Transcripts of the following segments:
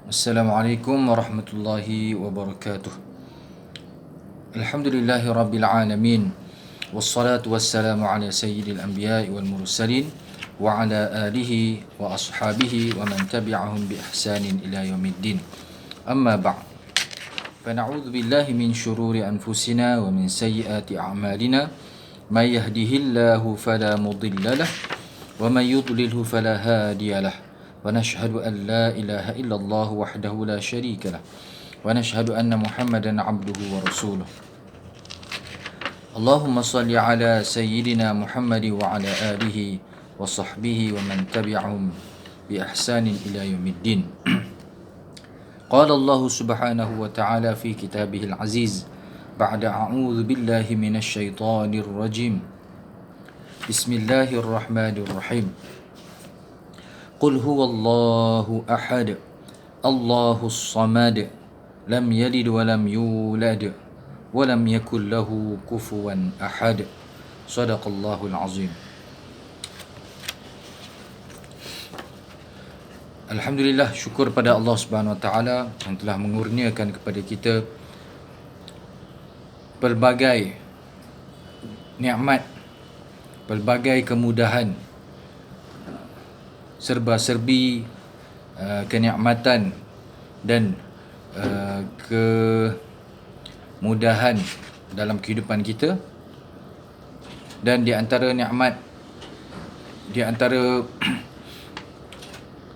Assalamualaikum warahmatullahi wabarakatuh. Alhamdulillahi rabbil alamin. Wassalatu wassalamu ala sayyidil anbiya'i wal mursalin wa ala alihi wa ashabihi wa man tabi'ahum bi ihsanin ila yaumiddin. Amma ba'd. Fana'udzu billahi min syururi anfusina wa min sayyiati a'malina. May yahdihillahu fala mudilla lahu wa may yudlilhu fala hadiya lahu. ونشهد أن لا إله إلا الله وحده لا شريك له ونشهد أن محمدا عبده ورسوله اللهم صل على سيدنا محمد وعلى آله وصحبه ومن تبعهم بإحسان إلى يوم الدين قال الله سبحانه وتعالى في كتابه العزيز بعد أعوذ بالله من الشيطان الرجيم بسم الله الرحمن الرحيم قل هو الله أحد الله الصمد لم يلد ولم يولد ولم يكن له كفوا أحد صدق الله العظيم. Alhamdulillah, syukur pada Allah Subhanahu Wa Taala yang telah mengurniakan kepada kita pelbagai nikmat, pelbagai kemudahan, serba-serbi kenikmatan dan kemudahan dalam kehidupan kita. Dan di antara nikmat, di antara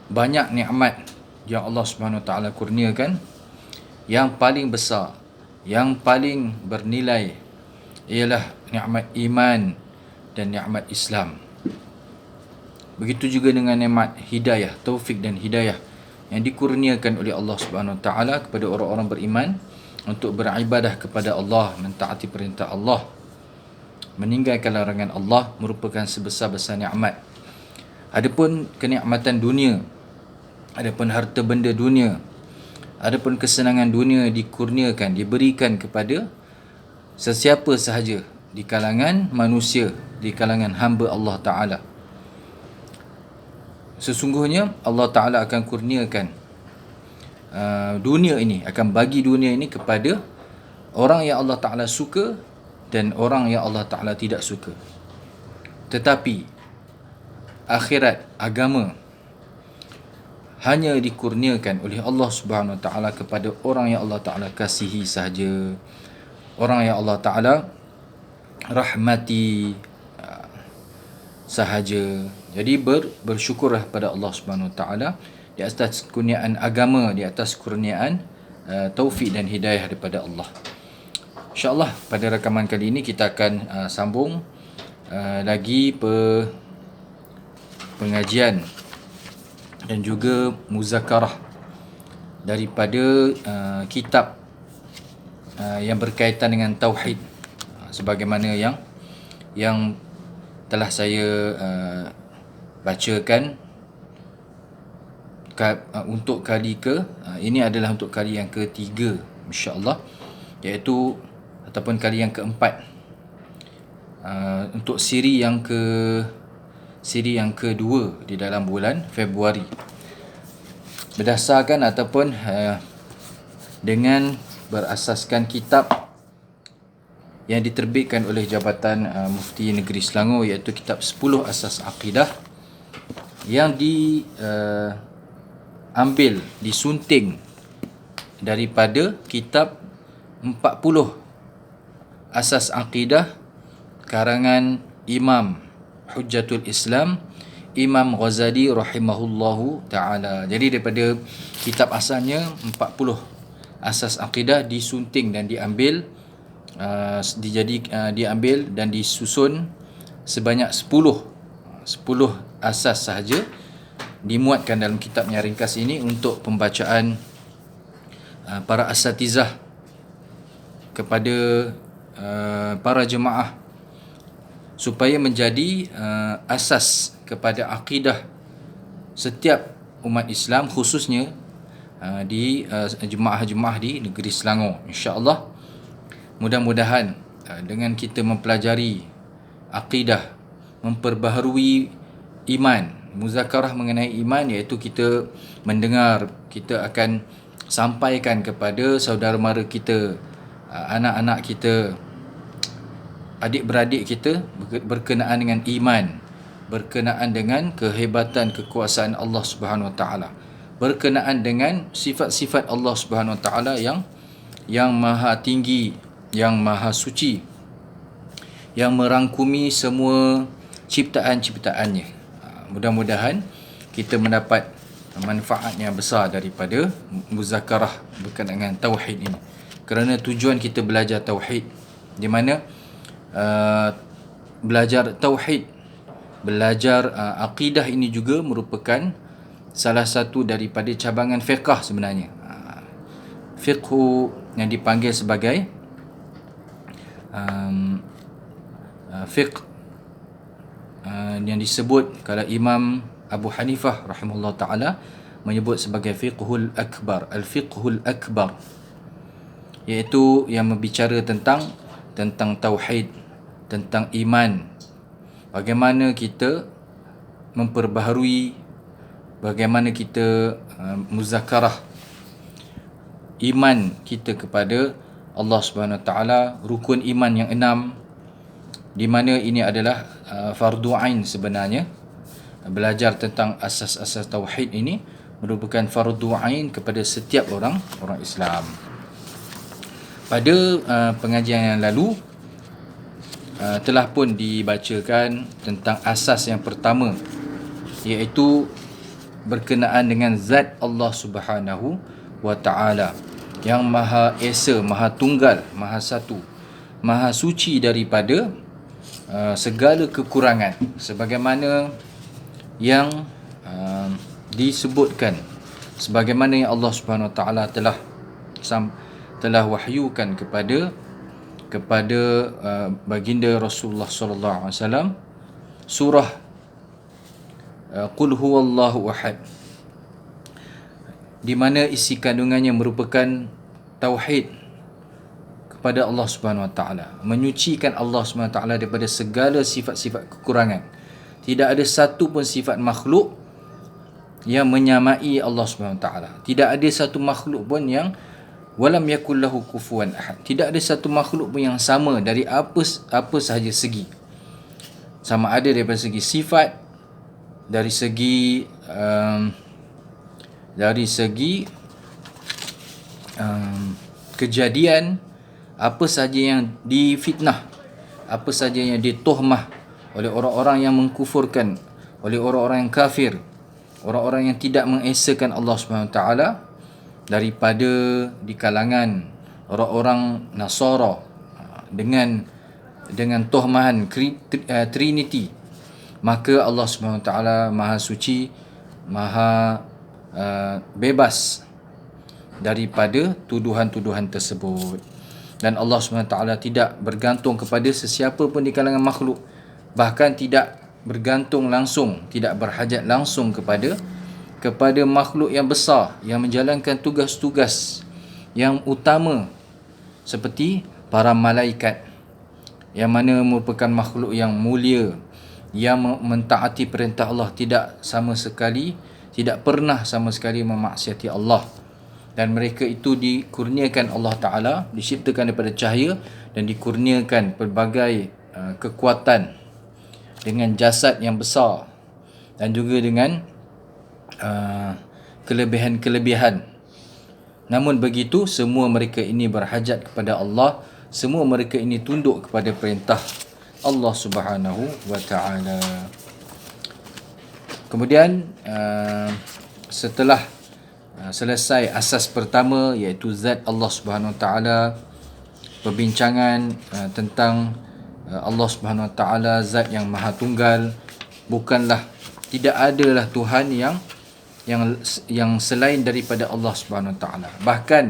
banyak nikmat yang Allah Subhanahu Wa Taala kurniakan, yang paling besar, yang paling bernilai ialah nikmat iman dan nikmat Islam. Begitu juga dengan nikmat hidayah, taufik dan hidayah yang dikurniakan oleh Allah Subhanahu Wa Taala kepada orang-orang beriman untuk beribadah kepada Allah, mentaati perintah Allah, meninggalkan larangan Allah, merupakan sebesar-besar nikmat. Adapun kenikmatan dunia, adapun harta benda dunia, adapun kesenangan dunia dikurniakan, diberikan kepada sesiapa sahaja di kalangan manusia, di kalangan hamba Allah Ta'ala. Sesungguhnya Allah Ta'ala akan kurniakan dunia ini, akan bagi dunia ini kepada orang yang Allah Ta'ala suka dan orang yang Allah Ta'ala tidak suka. Tetapi akhirat, agama, hanya dikurniakan oleh Allah Subhanahu Wa Ta'ala kepada orang yang Allah Ta'ala kasihi sahaja, orang yang Allah Ta'ala rahmati sahaja. Jadi bersyukurlah pada Allah Subhanahu Wa Taala di atas kurniaan agama, di atas kurniaan taufik dan hidayah daripada Allah. InsyaAllah pada rakaman kali ini kita akan sambung lagi pengajian dan juga muzakarah daripada kitab yang berkaitan dengan tauhid, sebagaimana yang telah saya bacakan untuk kali ini adalah untuk kali yang ketiga, insya-Allah, iaitu ataupun kali yang keempat untuk siri yang kedua di dalam bulan Februari, berdasarkan ataupun dengan berasaskan kitab yang diterbitkan oleh Jabatan Mufti Negeri Selangor, iaitu kitab 10 Asas Aqidah, yang diambil, disunting daripada kitab 40 Asas Aqidah karangan Imam Hujjatul Islam Imam Ghazali rahimahullahu ta'ala. Jadi daripada kitab asalnya 40 Asas Aqidah disunting dan diambil diambil dan disusun sebanyak 10 asas sahaja dimuatkan dalam kitab yang ringkas ini untuk pembacaan para asatizah kepada para jemaah, supaya menjadi asas kepada akidah setiap umat Islam, khususnya di jemaah-jemaah di negeri Selangor. InsyaAllah, mudah-mudahan dengan kita mempelajari akidah, memperbaharui iman, Muzakarah mengenai iman iaitu kita mendengar, kita akan sampaikan kepada saudara mara kita, anak-anak kita, adik-beradik kita berkenaan dengan iman, berkenaan dengan kehebatan kekuasaan Allah Subhanahu Wa Taala, berkenaan dengan sifat-sifat Allah Subhanahu Wa Taala yang maha tinggi, yang maha suci, yang merangkumi semua ciptaan-ciptaannya. Mudah-mudahan kita mendapat manfaat yang besar daripada muzakarah berkenaan dengan tauhid ini. Kerana tujuan kita belajar tauhid, di mana belajar tauhid, belajar akidah ini juga merupakan salah satu daripada cabangan fiqh sebenarnya. Fiqhu yang dipanggil sebagai fiqh yang disebut kalau Imam Abu Hanifah rahimahullah ta'ala menyebut sebagai fiqhul akbar, al-fiqhul akbar, iaitu yang berbicara tentang tauhid, tentang iman, bagaimana kita memperbaharui, bagaimana kita muzakarah iman kita kepada Allah Subhanahu Wa Taala, rukun iman yang 6, di mana ini adalah fardu ain sebenarnya. Belajar tentang asas-asas tauhid ini merupakan fardu ain kepada setiap orang Islam. Pada pengajian yang lalu telah pun dibacakan tentang asas yang pertama, iaitu berkenaan dengan zat Allah Subhanahu Wa Taala yang Maha Esa, Maha Tunggal, Maha Satu, Maha Suci daripada segala kekurangan, sebagaimana yang disebutkan, sebagaimana yang Allah Subhanahu Wa Taala telah wahyukan kepada baginda Rasulullah sallallahu alaihi wasallam surah Qul huwallahu ahad, di mana isi kandungannya merupakan tauhid kepada Allah Subhanahu Wa Taala, menyucikan Allah Subhanahu Wa Taala daripada segala sifat-sifat kekurangan. Tidak ada satu pun sifat makhluk yang menyamai Allah Subhanahu Wa Taala. Tidak ada satu makhluk pun yang walam yakul lahu kufuwan ahad. Tidak ada satu makhluk pun yang sama dari apa sahaja segi. Sama ada daripada segi sifat, dari segi kejadian, apa saja yang difitnah, apa saja yang ditohmah oleh orang-orang yang mengkufurkan, oleh orang-orang yang kafir, orang-orang yang tidak mengesakan Allah Subhanahu Wa Taala, daripada di kalangan orang-orang Nasara dengan tohmahan Trinity, maka Allah Subhanahu Wa Taala Maha Suci, Maha bebas daripada tuduhan-tuduhan tersebut. Dan Allah SWT tidak bergantung kepada sesiapa pun di kalangan makhluk, bahkan tidak bergantung langsung, tidak berhajat langsung kepada makhluk yang besar yang menjalankan tugas-tugas yang utama, seperti para malaikat, yang mana merupakan makhluk yang mulia, yang mentaati perintah Allah, tidak pernah sama sekali memaksiati Allah. Dan mereka itu dikurniakan Allah Ta'ala, diciptakan daripada cahaya dan dikurniakan pelbagai kekuatan, dengan jasad yang besar dan juga dengan kelebihan-kelebihan. Namun begitu, semua mereka ini berhajat kepada Allah, semua mereka ini tunduk kepada perintah Allah Subhanahu Wa Ta'ala. Kemudian setelah selesai asas pertama, iaitu zat Allah Subhanahu Wa Taala, perbincangan tentang Allah Subhanahu Wa Taala zat yang maha tunggal, tidak adalah Tuhan yang selain daripada Allah Subhanahu Wa Taala. Bahkan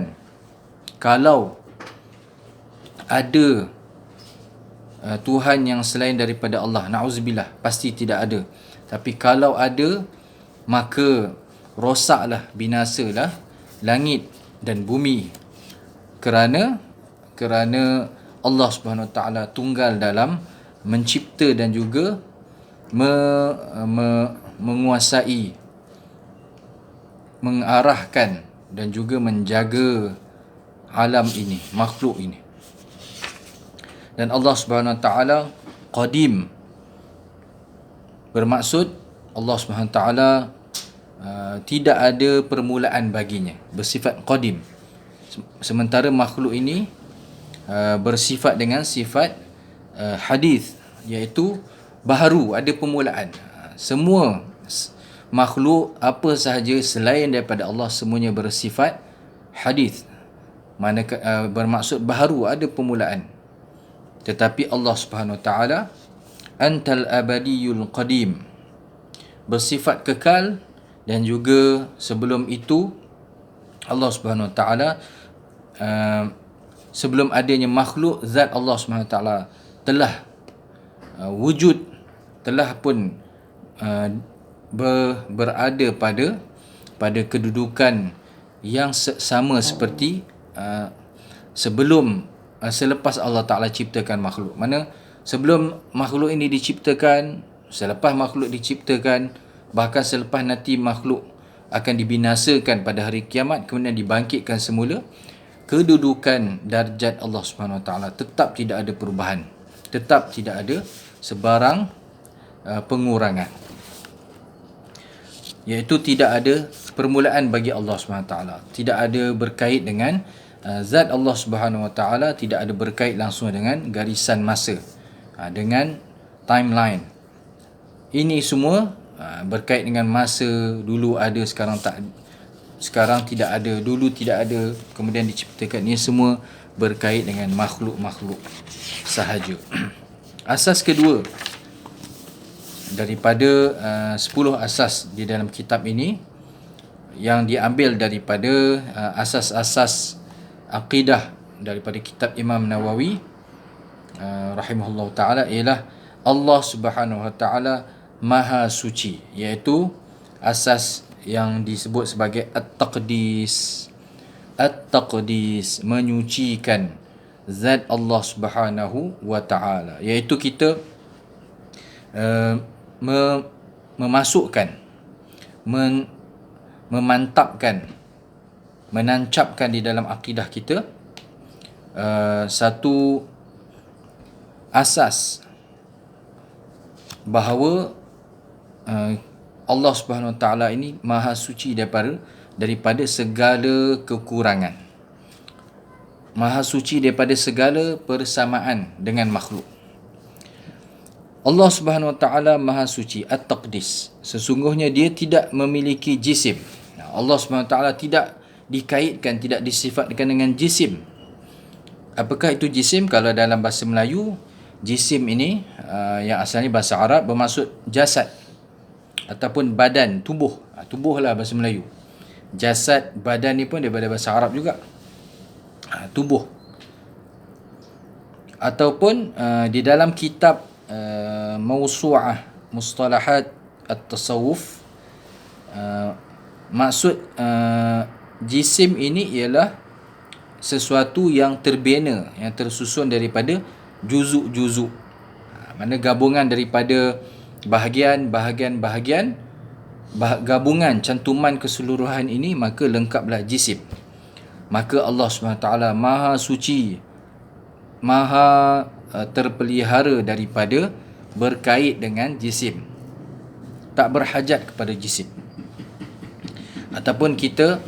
kalau ada Tuhan yang selain daripada Allah, na'udzubillah, pasti tidak ada. Tapi kalau ada, maka rosaklah, binasalah langit dan bumi, kerana Allah Subhanahu Wa Taala tunggal dalam mencipta dan juga menguasai, mengarahkan dan juga menjaga alam ini, makhluk ini. Dan Allah Subhanahu Wa Taala Qadim, bermaksud Allah Subhanahu Wa Taala tidak ada permulaan baginya, bersifat Qadim. Sementara makhluk ini bersifat dengan sifat hadis, iaitu baharu, ada permulaan. Semua makhluk apa sahaja selain daripada Allah semuanya bersifat hadis, mana bermaksud baharu, ada permulaan. Tetapi Allah Subhanahu Wa Taala Antal Abadiyul Qadim, bersifat kekal, dan juga sebelum itu Allah Subhanahu Wa Taala sebelum adanya makhluk, zat Allah Subhanahu Wa Taala telah wujud, telah pun berada pada kedudukan yang sama seperti selepas Allah Ta'ala ciptakan makhluk. Mana sebelum makhluk ini diciptakan, selepas makhluk diciptakan, bahkan selepas nanti makhluk akan dibinasakan pada hari kiamat, kemudian dibangkitkan semula, kedudukan darjat Allah Subhanahu Wa Taala tetap tidak ada perubahan, tetap tidak ada sebarang pengurangan, iaitu tidak ada permulaan bagi Allah Subhanahu Wa Taala, tidak ada berkait dengan zat Allah Subhanahu Wa Taala, tidak ada berkait langsung dengan garisan masa, dengan timeline. Ini semua berkait dengan masa, dulu ada, sekarang tak, sekarang tidak ada, dulu tidak ada, kemudian diciptakan. Ini semua berkait dengan makhluk-makhluk sahaja. Asas kedua daripada 10 asas di dalam kitab ini, yang diambil daripada asas-asas akidah daripada kitab Imam Nawawi rahimahullah ta'ala, ialah Allah Subhanahu Wa Ta'ala Maha Suci, iaitu asas yang disebut sebagai At-Taqdis. At-Taqdis, menyucikan zat Allah Subhanahu Wa Ta'ala, iaitu kita memasukkan, memantapkan, menancapkan di dalam akidah kita satu asas bahawa Allah Subhanahu Wa Taala ini maha suci daripada segala kekurangan, maha suci daripada segala persamaan dengan makhluk. Allah Subhanahu Wa Taala maha suci, at-taqdis, sesungguhnya dia tidak memiliki jisim. Allah Subhanahu Wa Taala tidak dikaitkan, tidak disifatkan dengan jisim. Apakah itu jisim? Kalau dalam bahasa Melayu, jisim ini yang asalnya bahasa Arab bermaksud jasad ataupun badan, tubuh. Tubuhlah bahasa Melayu. Jasad, badan ni pun daripada bahasa Arab juga. Tubuh. Ataupun di dalam kitab Mawsu'ah Mustalahat At-Tasawuf, maksud jisim ini ialah sesuatu yang terbina, yang tersusun daripada juzuk-juzuk, mana gabungan daripada bahagian, gabungan cantuman keseluruhan ini, maka lengkaplah jisim. Maka Allah SWT maha suci, maha terpelihara daripada berkait dengan jisim, tak berhajat kepada jisim. Ataupun kita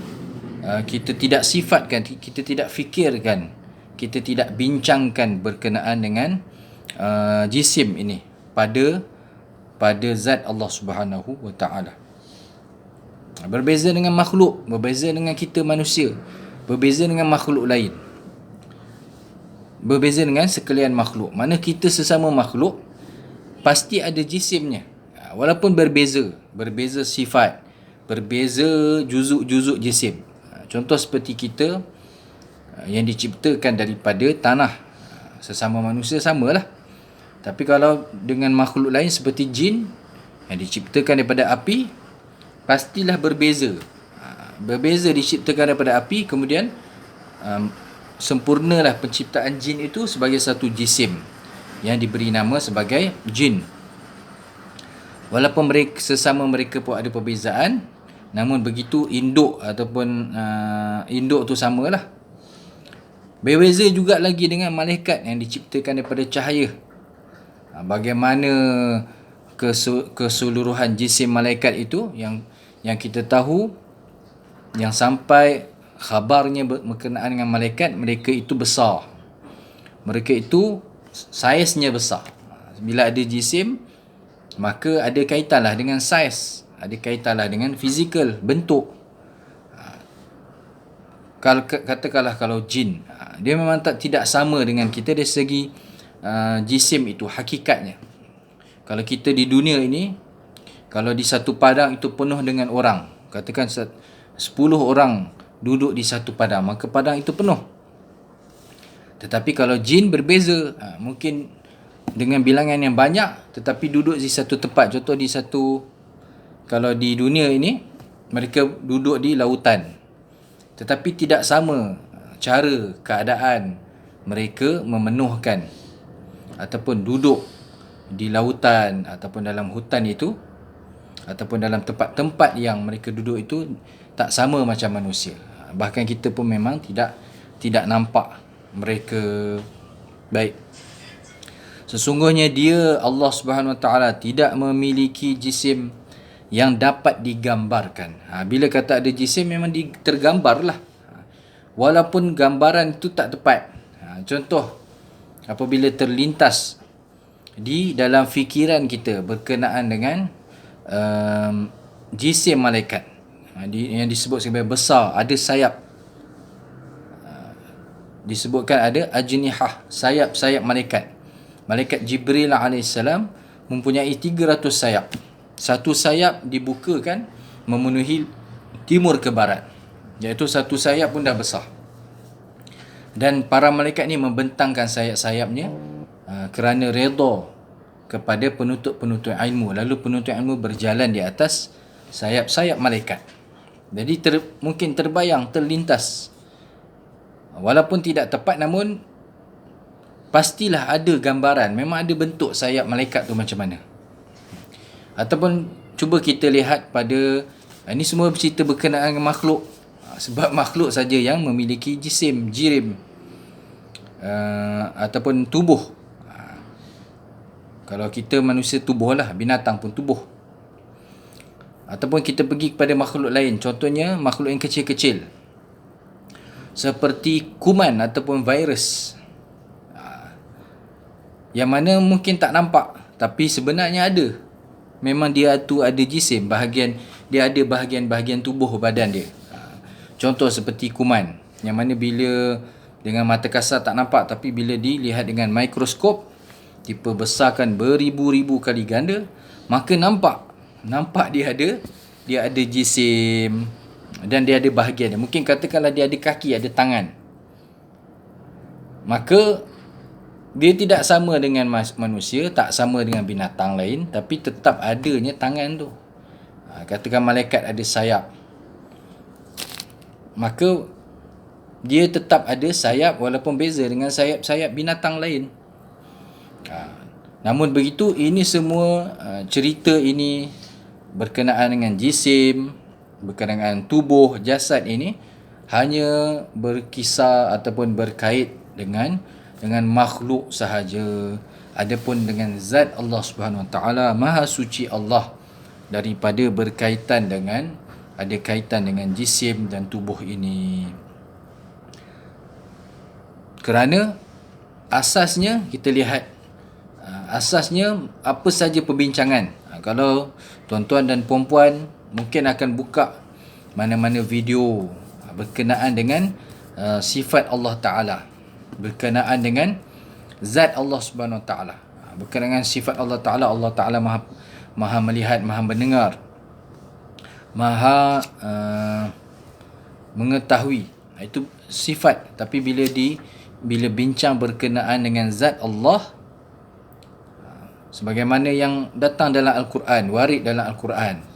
tidak sifatkan, kita tidak fikirkan, kita tidak bincangkan berkenaan dengan jisim ini pada zat Allah Subhanahu Wa Taala. Berbeza dengan makhluk, berbeza dengan kita manusia, berbeza dengan makhluk lain, berbeza dengan sekalian makhluk. Mana kita sesama makhluk pasti ada jisimnya, walaupun berbeza sifat, berbeza juzuk-juzuk jisim. Contoh seperti kita yang diciptakan daripada tanah, sesama manusia samalah. Tapi kalau dengan makhluk lain seperti jin yang diciptakan daripada api, pastilah berbeza. Berbeza diciptakan daripada api, kemudian sempurnalah penciptaan jin itu sebagai satu jisim yang diberi nama sebagai jin. Walaupun mereka sesama mereka pun ada perbezaan, namun begitu induk ataupun induk tu samalah. Berbeza juga lagi dengan malaikat yang diciptakan daripada cahaya. Bagaimana keseluruhan jisim malaikat itu yang kita tahu, yang sampai khabarnya berkenaan dengan malaikat, mereka itu besar. Mereka itu saiznya besar. Bila ada jisim, maka ada kaitanlah dengan saiz, ada kaitanlah dengan fizikal, bentuk. Kalau katakanlah kalau jin, dia memang tidak sama dengan kita dari segi jisim itu, hakikatnya. Kalau kita di dunia ini, kalau di satu padang itu penuh dengan orang, katakan 10 orang duduk di satu padang, maka padang itu penuh. Tetapi kalau jin berbeza, mungkin dengan bilangan yang banyak tetapi duduk di satu tempat. Contoh kalau di dunia ini mereka duduk di lautan, tetapi tidak sama cara keadaan mereka memenuhkan ataupun duduk di lautan ataupun dalam hutan itu, ataupun dalam tempat-tempat yang mereka duduk itu tak sama macam manusia. Bahkan kita pun memang tidak nampak mereka. Baik. Sesungguhnya dia, Allah Subhanahu Wa Taala, tidak memiliki jisim yang dapat digambarkan. Bila kata ada jisim, memang tergambarlah. Walaupun gambaran itu tak tepat. Contoh, apabila terlintas di dalam fikiran kita berkenaan dengan jisim malaikat, yang disebut sebagai besar, ada sayap. Disebutkan ada ajnihah, sayap-sayap malaikat. Malaikat Jibril AS mempunyai 300 sayap. Satu sayap dibukakan memenuhi timur ke barat, iaitu satu sayap pun dah besar. Dan para malaikat ni membentangkan sayap-sayapnya kerana redha kepada penuntut-penuntut ilmu. Lalu penuntut ilmu berjalan di atas sayap-sayap malaikat. Jadi mungkin terbayang, terlintas. Walaupun tidak tepat, namun pastilah ada gambaran, memang ada bentuk sayap malaikat tu macam mana. Ataupun cuba kita lihat pada, ini semua cerita berkenaan dengan makhluk. Sebab makhluk saja yang memiliki jisim, jirim, ataupun tubuh. Kalau kita manusia tubuh lah, binatang pun tubuh. Ataupun kita pergi kepada makhluk lain, contohnya makhluk yang kecil-kecil, seperti kuman ataupun virus, yang mana mungkin tak nampak tapi sebenarnya ada. Memang dia tu ada jisim, dia ada bahagian-bahagian tubuh badan dia. Contoh seperti kuman, yang mana bila dengan mata kasar tak nampak, tapi bila dilihat dengan mikroskop, diperbesarkan beribu-ribu kali ganda, maka nampak dia ada jisim dan dia ada bahagian dia. Mungkin katakanlah dia ada kaki, ada tangan. Maka dia tidak sama dengan manusia, tak sama dengan binatang lain, tapi tetap adanya tangan tu. Katakan malaikat ada sayap, maka dia tetap ada sayap walaupun beza dengan sayap-sayap binatang lain. Namun begitu, ini semua cerita ini berkenaan dengan jisim, berkenaan tubuh, jasad ini hanya berkisar ataupun berkait dengan makhluk sahaja. Adapun dengan zat Allah Subhanahu Wa Taala, Maha Suci Allah daripada berkaitan dengan, ada kaitan dengan jisim dan tubuh ini. Kerana asasnya kita lihat, asasnya apa saja perbincangan. Kalau tuan-tuan dan puan-puan mungkin akan buka mana-mana video berkenaan dengan sifat Allah Ta'ala, berkenaan dengan zat Allah Subhanahu Wa Ta'ala, berkenaan dengan sifat Allah Ta'ala. Allah Ta'ala maha melihat, maha mendengar, maha mengetahui. Itu sifat. Tapi bila bincang berkenaan dengan zat Allah, sebagaimana yang datang dalam Al-Quran, warid dalam Al-Quran,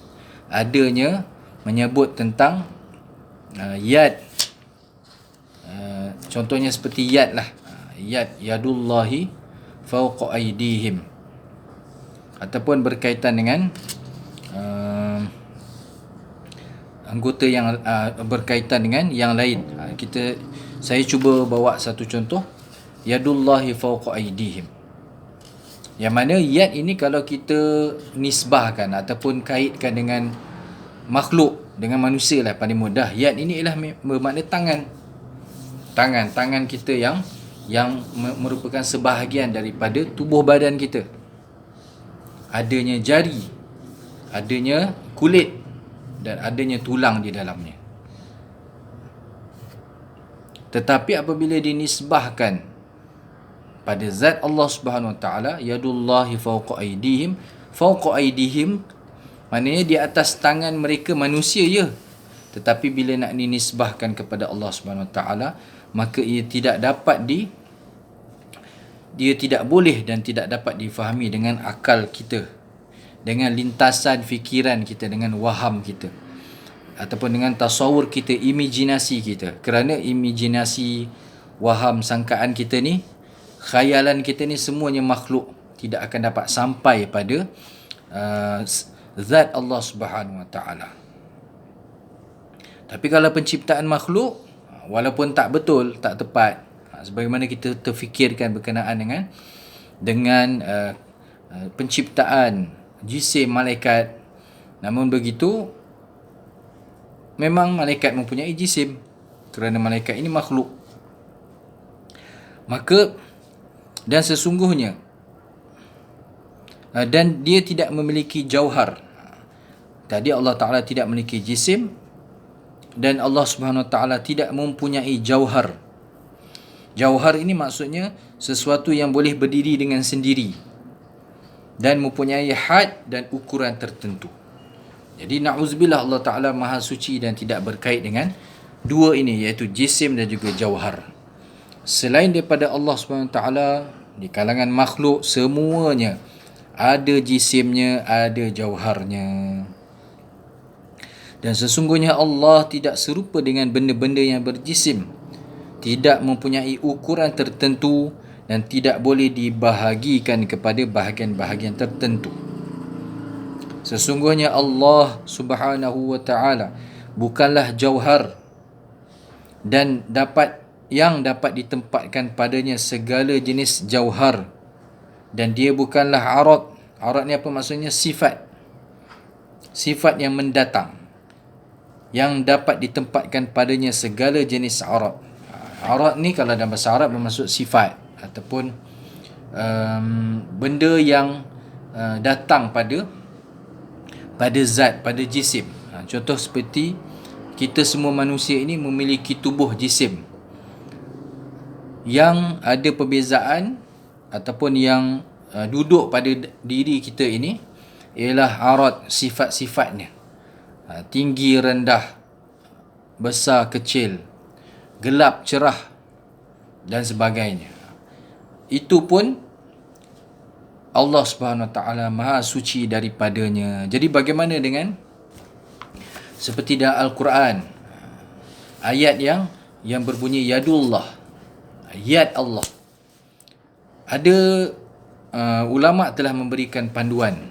adanya menyebut tentang yad. Contohnya seperti yad lah. Yadullahi fawqa aydihim. ataupun berkaitan dengan anggota yang berkaitan dengan yang lain. Saya cuba bawa satu contoh, yadullahi fawqa aydihim. Yang mana yad ini kalau kita nisbahkan ataupun kaitkan dengan makhluk, dengan manusia lah paling mudah, yad ini ialah bermakna tangan kita yang merupakan sebahagian daripada tubuh badan kita. Adanya jari, adanya kulit dan adanya tulang di dalamnya. Tetapi apabila dinisbahkan pada zat Allah Subhanahu Wa Taala, yadullahi fawqa aydihim, maknanya di atas tangan mereka manusia ya. Tetapi bila nak dinisbahkan kepada Allah Subhanahu Wa Taala, maka ia tidak boleh dan tidak dapat difahami dengan akal kita, dengan lintasan fikiran kita, dengan waham kita, ataupun dengan tasawur kita, imajinasi kita. Kerana imajinasi, waham, sangkaan kita ni, khayalan kita ni semuanya makhluk, tidak akan dapat sampai pada zat Allah Subhanahu Wa Taala. Tapi kalau penciptaan makhluk, walaupun tak betul, tak tepat, sebagaimana kita terfikirkan berkenaan dengan penciptaan jisim malaikat, namun begitu memang malaikat mempunyai jisim, kerana malaikat ini makhluk. Maka dan sesungguhnya dan dia tidak memiliki jauhar. Tadi Allah Ta'ala tidak memiliki jisim, dan Allah Subhanahu Wa Ta'ala tidak mempunyai jauhar. Jauhar ini maksudnya sesuatu yang boleh berdiri dengan sendiri dan mempunyai had dan ukuran tertentu. Jadi na'udzubillah, Allah Ta'ala maha suci dan tidak berkait dengan dua ini, iaitu jisim dan juga jauhar. Selain daripada Allah Subhanahu Wa Ta'ala, di kalangan makhluk semuanya ada jisimnya, ada jauharnya. Dan sesungguhnya Allah tidak serupa dengan benda-benda yang berjisim, tidak mempunyai ukuran tertentu dan tidak boleh dibahagikan kepada bahagian-bahagian tertentu. Sesungguhnya Allah Subhanahu Wa Ta'ala bukanlah jauhar dan yang dapat ditempatkan padanya segala jenis jauhar, dan dia bukanlah arad. Arad ni apa maksudnya? Sifat yang mendatang, yang dapat ditempatkan padanya segala jenis arad. Arad ni kalau dalam bahasa Arab bermaksud sifat ataupun benda yang datang pada zat, pada jisim. Contoh seperti kita semua manusia ini memiliki tubuh jisim yang ada perbezaan ataupun yang duduk pada diri kita ini ialah arad, sifat-sifatnya. Tinggi, rendah, besar, kecil, gelap, cerah dan sebagainya. Itu pun Allah Subhanahu Wa Ta'ala maha suci daripadanya. Jadi bagaimana dengan seperti dalam Al-Quran, ayat yang berbunyi yadullah, yad Allah. Ada ulama telah memberikan panduan,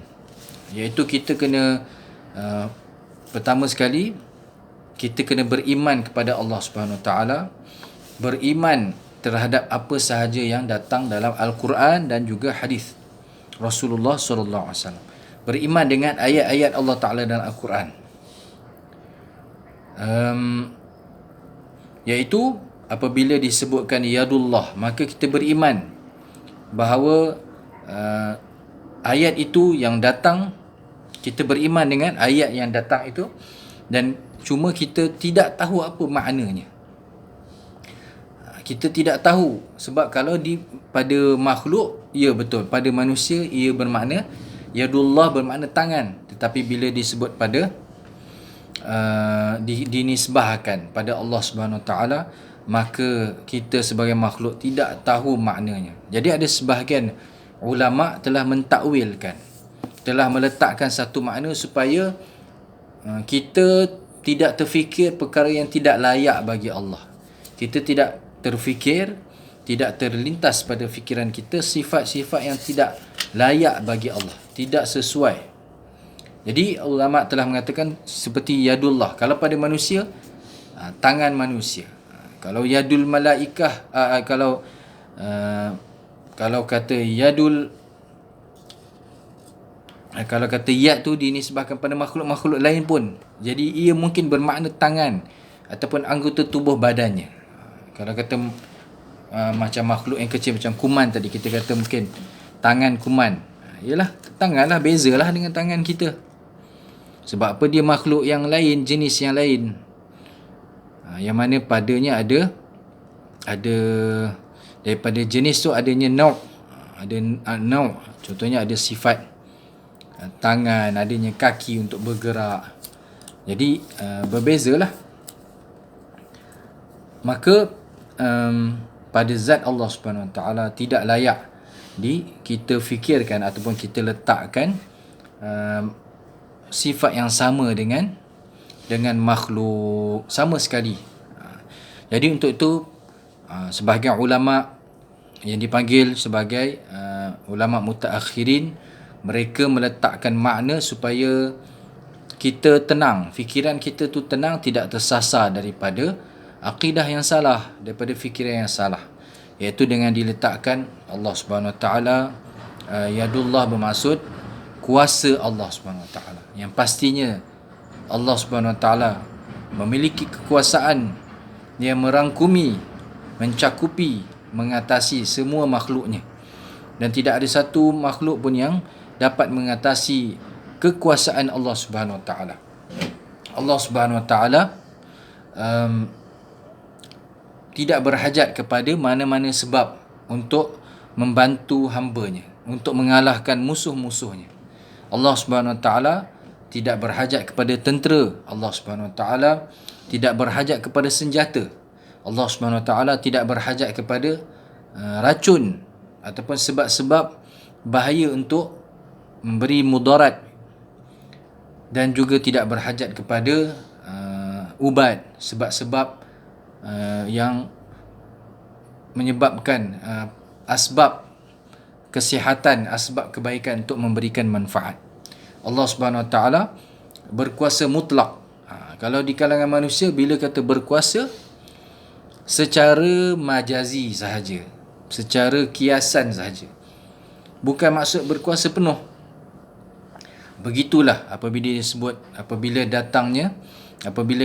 iaitu kita kena pertama sekali kita kena beriman kepada Allah Subhanahu Wa Ta'ala, beriman terhadap apa sahaja yang datang dalam Al-Quran dan juga hadis Rasulullah sallallahu alaihi wasallam. Beriman dengan ayat-ayat Allah Ta'ala dalam Al-Quran, iaitu apabila disebutkan yadullah, maka kita beriman bahawa ayat itu yang datang, kita beriman dengan ayat yang datang itu, dan cuma kita tidak tahu apa maknanya. Kita tidak tahu, sebab kalau pada makhluk, ya betul, pada manusia ia bermakna yadullah, bermakna tangan. Tetapi bila disebut pada dinisbahkan pada Allah Subhanahu Wa Ta'ala, maka kita sebagai makhluk tidak tahu maknanya. Jadi ada sebahagian ulama telah mentakwilkan, telah meletakkan satu makna supaya kita tidak terfikir perkara yang tidak layak bagi Allah. Kita tidak terfikir, tidak terlintas pada fikiran kita sifat-sifat yang tidak layak bagi Allah. tidak sesuai. Jadi ulama telah mengatakan seperti yadullah. Kalau pada manusia, tangan manusia. Kalau yadul malaikah, kalau kata yadul, kalau kata yad tu dinisbahkan pada makhluk-makhluk lain pun, jadi ia mungkin bermakna tangan ataupun anggota tubuh badannya. Kalau kata macam makhluk yang kecil macam kuman tadi, kita kata mungkin tangan kuman. Yalah, tangan lah, bezalah dengan tangan kita. Sebab apa? Dia makhluk yang lain, jenis yang lain. Yang mana padanya ada daripada jenis tu adanya nau'. Ada nau'. Contohnya ada sifat tangan, adanya kaki untuk bergerak. Jadi berbezalah. Maka pada zat Allah Subhanahu Wa Taala tidak layak kita fikirkan ataupun kita letakkan sifat yang sama dengan makhluk sama sekali. Jadi untuk itu sebahagian ulama yang dipanggil sebagai ulama mutaakhirin, mereka meletakkan makna supaya kita tenang, fikiran kita tu tenang, tidak tersasar daripada akidah yang salah, daripada fikiran yang salah, iaitu dengan diletakkan Allah Subhanahu Wa Taala, yadullah bermaksud kuasa Allah Subhanahu Wa Taala, yang pastinya Allah Subhanahu Wa Taala memiliki kekuasaan yang merangkumi, mencakupi, mengatasi semua makhluknya, dan tidak ada satu makhluk pun yang dapat mengatasi kekuasaan Allah Subhanahu Wa Taala. Allah Subhanahu Wa Taala tidak berhajat kepada mana-mana sebab untuk membantu hamba-Nya, untuk mengalahkan musuh-musuhnya. Allah Subhanahu Wa Taala tidak berhajat kepada tentera. Allah Subhanahu Wa Taala tidak berhajat kepada senjata. Allah Subhanahu Wa Taala tidak berhajat kepada racun ataupun sebab-sebab bahaya untuk memberi mudarat, dan juga tidak berhajat kepada ubat, sebab-sebab yang menyebabkan asbab kesihatan, asbab kebaikan untuk memberikan manfaat. Allah Subhanahu Wa Taala berkuasa mutlak. Kalau di kalangan manusia, bila kata berkuasa, secara majazi sahaja, secara kiasan sahaja, bukan maksud berkuasa penuh. Begitulah apabila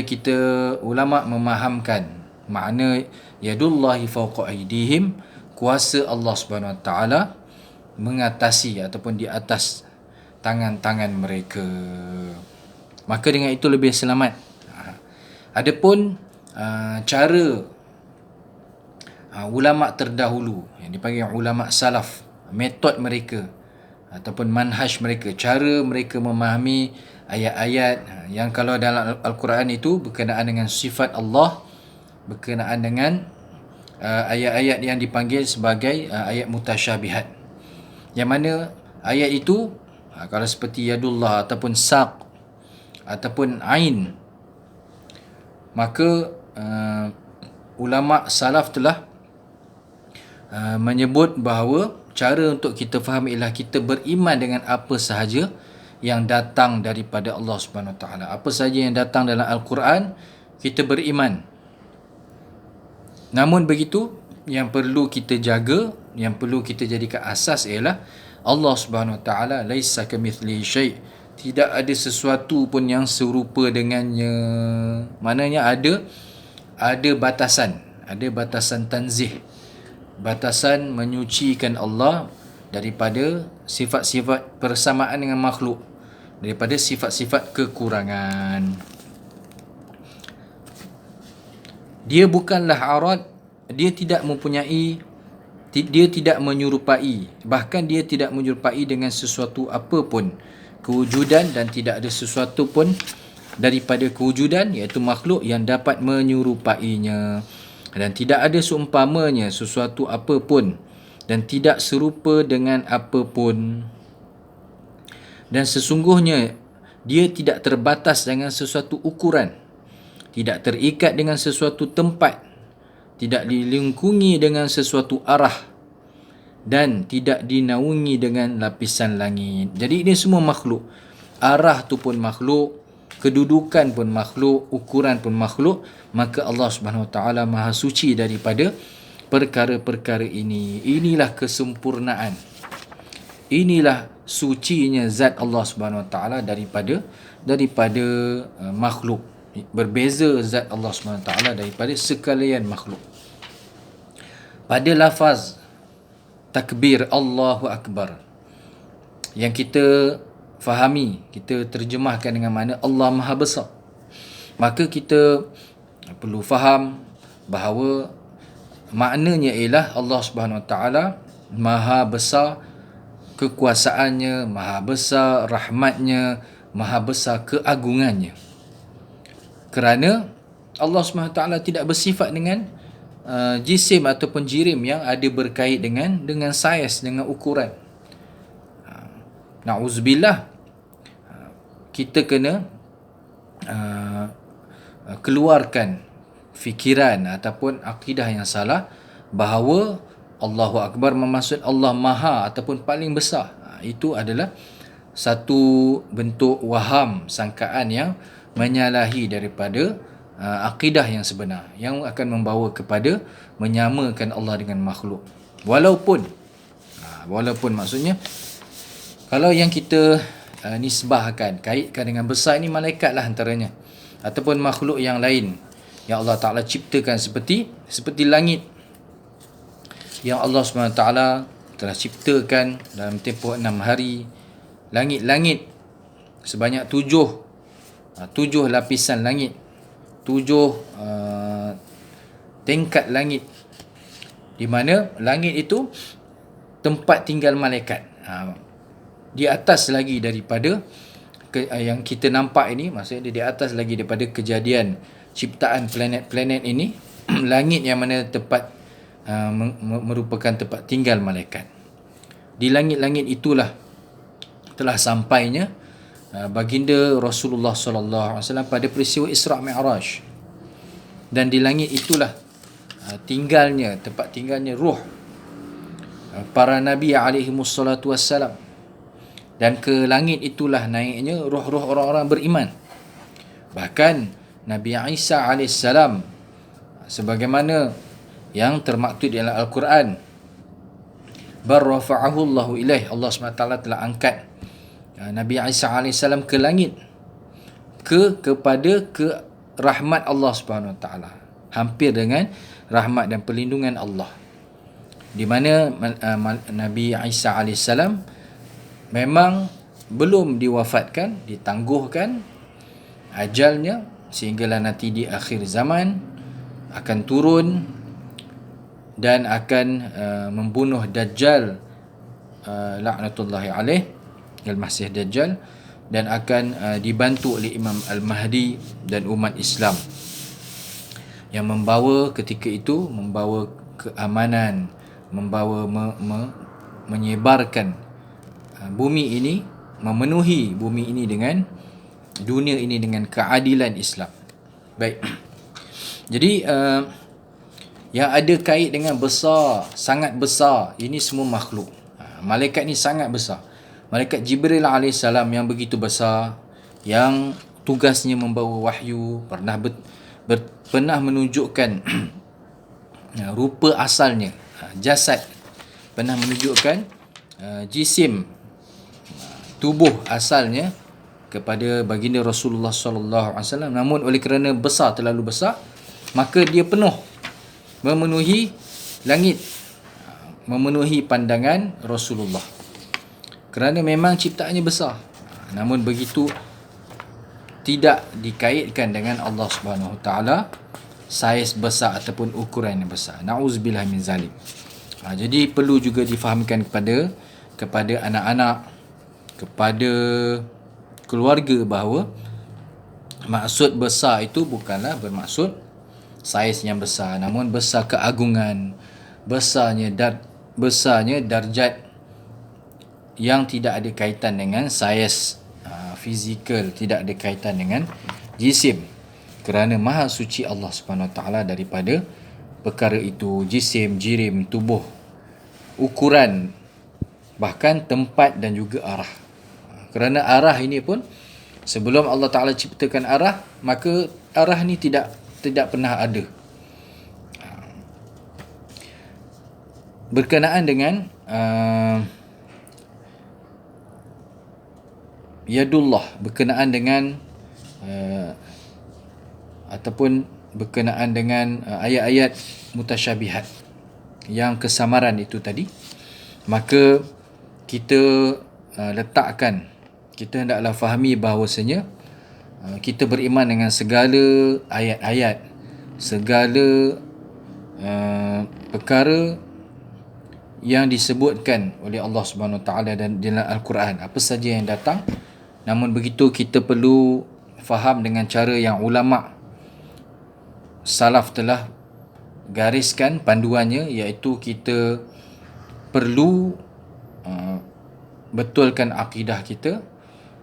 kita ulama memahamkan makna yadullahi fawqa aydihim, kuasa Allah Subhanahu Wa Taala mengatasi ataupun di atas tangan-tangan mereka, maka dengan itu lebih selamat. Adapun cara ulama terdahulu yang dipanggil ulama salaf, metod mereka ataupun manhaj mereka, cara mereka memahami ayat-ayat yang kalau dalam Al-Quran itu berkenaan dengan sifat Allah, berkenaan dengan ayat-ayat yang dipanggil sebagai ayat mutasyabihat, yang mana ayat itu kalau seperti yadullah ataupun saq ataupun ain, maka ulama salaf telah menyebut bahawa cara untuk kita faham ialah kita beriman dengan apa sahaja yang datang daripada Allah Subhanahu Wa Taala. Apa sahaja yang datang dalam Al-Quran, kita beriman. Namun begitu, yang perlu kita jaga, yang perlu kita jadikan asas ialah Allah Subhanahu Wa Taala laisa kamitslihi syai'. Tidak ada sesuatu pun yang serupa dengannya. Maknanya ada batasan, tanzih, batasan menyucikan Allah daripada sifat-sifat persamaan dengan makhluk, daripada sifat-sifat kekurangan. Dia bukanlah arad, dia tidak menyerupai, bahkan dia tidak menyerupai dengan sesuatu apa pun kewujudan, dan tidak ada sesuatu pun daripada kewujudan, iaitu makhluk, yang dapat menyerupainya. Dan tidak ada seumpamanya sesuatu apa pun, dan tidak serupa dengan apa pun. Dan sesungguhnya dia tidak terbatas dengan sesuatu ukuran, tidak terikat dengan sesuatu tempat, tidak dilingkungi dengan sesuatu arah, dan tidak dinaungi dengan lapisan langit. Jadi ini semua makhluk. Arah tu pun makhluk, kedudukan pun makhluk, ukuran pun makhluk. Maka Allah Subhanahu Wa Taala Maha Suci daripada perkara-perkara ini. Inilah kesempurnaan. Inilah sucinya zat Allah Subhanahu Wa Taala daripada makhluk. Berbeza zat Allah Subhanahu Wa Taala daripada sekalian makhluk. Pada lafaz takbir Allahu Akbar yang kita fahami, kita terjemahkan dengan mana Allah Maha Besar, maka kita perlu faham bahawa maknanya ialah Allah Subhanahu Wa Taala Maha Besar kekuasaannya, Maha Besar rahmatnya, Maha Besar keagungannya. Kerana Allah Subhanahu Wa Taala tidak bersifat dengan jisim ataupun jirim yang ada berkait dengan saiz, dengan ukuran. Na'udzubillah, kita kena keluarkan fikiran ataupun akidah yang salah bahawa Allahu Akbar bermaksud Allah Maha ataupun paling besar. Itu adalah satu bentuk waham, sangkaan yang menyalahi daripada akidah yang sebenar, yang akan membawa kepada menyamakan Allah dengan makhluk. Walaupun maksudnya kalau yang kita nisbahkan, kaitkan dengan besar ini, malaikat lah antaranya, ataupun makhluk yang lain yang Allah Ta'ala ciptakan seperti langit yang Allah SWT telah ciptakan dalam tempoh 6 hari. Langit-langit sebanyak 7 lapisan langit, 7 tingkat langit, di mana langit itu tempat tinggal malaikat. Di atas lagi daripada yang kita nampak ini, maksudnya di atas lagi daripada kejadian ciptaan planet-planet ini, langit yang mana tempat merupakan tempat tinggal malaikat. Di langit-langit itulah telah sampainya baginda Rasulullah sallallahu alaihi wasallam pada peristiwa Isra' Mi'raj. Dan di langit itulah tempat tinggalnya ruh para nabi alaihi wassalatu wassalam. Dan ke langit itulah naiknya ruh-ruh orang-orang beriman. Bahkan Nabi Isa alaihissalam, sebagaimana yang termaktub dalam Al-Quran, bar rafa'ahu Allahu ilaih, Allah SWT telah angkat Nabi Isa alaihissalam ke langit, kepada rahmat Allah Subhanahu Wa Taala, hampir dengan rahmat dan perlindungan Allah, di mana Nabi Isa alaihissalam memang belum diwafatkan, ditangguhkan ajalnya, sehinggalah nanti di akhir zaman akan turun dan akan membunuh Dajjal, laknatullahi alaih, Al-Masih Dajjal, dan akan dibantu oleh Imam Al-Mahdi dan umat Islam yang membawa ketika itu membawa keamanan, membawa menyebarkan bumi ini, memenuhi bumi ini dengan dunia ini dengan keadilan Islam. Baik. Jadi yang ada kait dengan besar, sangat besar, ini semua makhluk. Malaikat ni sangat besar. Malaikat Jibril alaihissalam yang begitu besar, yang tugasnya membawa wahyu, pernah menunjukkan rupa asalnya, jasad, pernah menunjukkan jisim, tubuh asalnya kepada baginda Rasulullah sallallahu alaihi wasallam. Namun oleh kerana besar, terlalu besar, maka dia penuh memenuhi langit, memenuhi pandangan Rasulullah, kerana memang ciptaannya besar. Namun begitu tidak dikaitkan dengan Allah Subhanahu Wa Taala saiz besar ataupun ukuran yang besar. Na'udzubillah min zalim. Jadi perlu juga difahamkan kepada anak-anak, kepada keluarga, bahawa maksud besar itu bukanlah bermaksud saiz yang besar, namun besar keagungan, besarnya darjat yang tidak ada kaitan dengan saiz fizikal, tidak ada kaitan dengan jisim, kerana maha suci Allah Subhanahu Wa Taala daripada perkara itu, jisim, jirim, tubuh ukuran, bahkan tempat dan juga arah. Kerana arah ini pun sebelum Allah Ta'ala ciptakan arah, maka arah ni tidak pernah ada. Berkenaan dengan yadullah, berkenaan dengan ataupun berkenaan dengan ayat-ayat mutasyabihat, yang kesamaran itu tadi, maka kita letakkan, kita hendaklah fahami bahawasanya kita beriman dengan segala ayat-ayat, segala perkara yang disebutkan oleh Allah Subhanahu Wa Taala dan dalam Al-Quran, apa saja yang datang. Namun begitu, kita perlu faham dengan cara yang ulama salaf telah gariskan panduannya, iaitu kita perlu betulkan akidah kita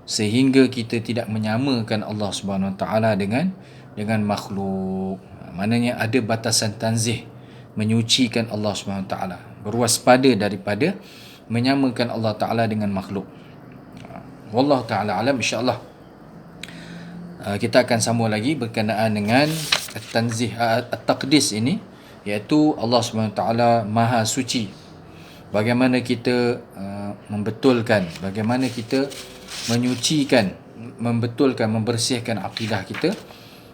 sehingga kita tidak menyamakan Allah Subhanahu Wa Taala dengan makhluk. Maknanya ada batasan tanzih, menyucikan Allah Subhanahu Wa Taala, berwaspada daripada menyamakan Allah Taala dengan makhluk. Wallahu taala alam. Insya-Allah kita akan sambung lagi berkenaan dengan tanzih at-taqdis ini, iaitu Allah Subhanahu Wa Taala Maha Suci. Bagaimana kita membetulkan, bagaimana kita menyucikan, membetulkan, membersihkan akidah kita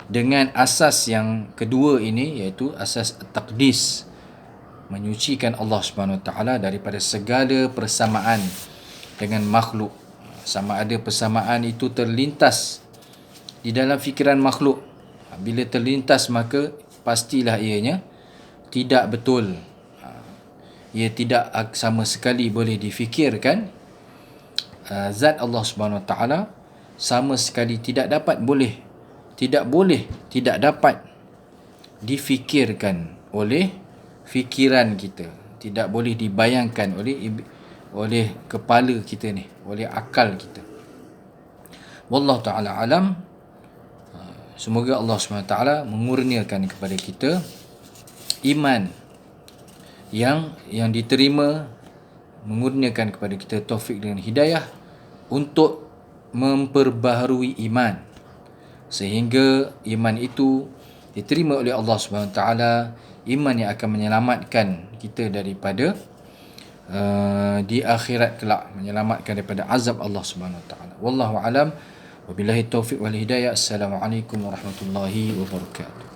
dengan asas yang kedua ini, iaitu asas at-taqdis, menyucikan Allah Subhanahu Wa Taala daripada segala persamaan dengan makhluk. Sama ada persamaan itu terlintas di dalam fikiran makhluk. Bila terlintas, maka pastilah ianya tidak betul. Ia tidak sama sekali boleh difikirkan. Zat Allah Subhanahu Wa Taala sama sekali tidak dapat tidak dapat difikirkan oleh fikiran kita, tidak boleh dibayangkan oleh kepala kita ni, oleh akal kita. Wallahu ta'ala alam. Semoga Allah SWT mengurniakan kepada kita iman yang diterima, mengurniakan kepada kita taufik dengan hidayah untuk memperbaharui iman, sehingga iman itu diterima oleh Allah SWT, iman yang akan menyelamatkan kita daripada di akhirat kelak, menyelamatkan daripada azab Allah Subhanahu Wa Taala. Wallahu alam. Wabillahi taufiq wal hidayah. Assalamualaikum warahmatullahi wabarakatuh.